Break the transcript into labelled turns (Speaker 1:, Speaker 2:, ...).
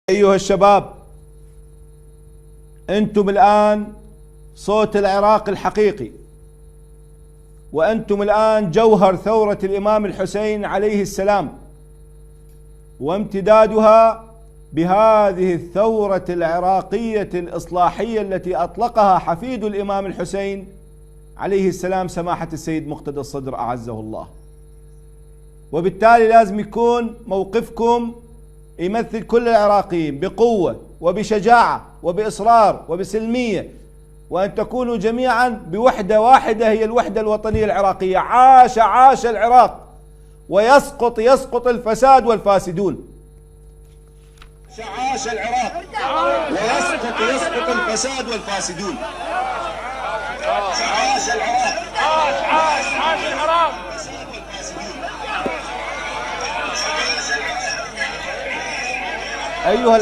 Speaker 1: أيها الشباب، أنتم الآن صوت العراق الحقيقي، وأنتم الآن جوهر ثورة الإمام الحسين عليه السلام، وامتدادها بهذه الثورة العراقية الإصلاحية التي أطلقها حفيد الإمام الحسين عليه السلام سماحة السيد مقتدى الصدر أعزه الله. وبالتالي لازم يكون موقفكم يمثل كل العراقيين بقوة وبشجاعة وبإصرار وبسلمية، وأن تكونوا جميعا بوحدة واحدة هي الوحدة الوطنية العراقية. عاش العراق، ويسقط الفساد والفاسدون. عاش العراق ويسقط الفساد والفاسدون. عاش العراق. عاش العراق. أيها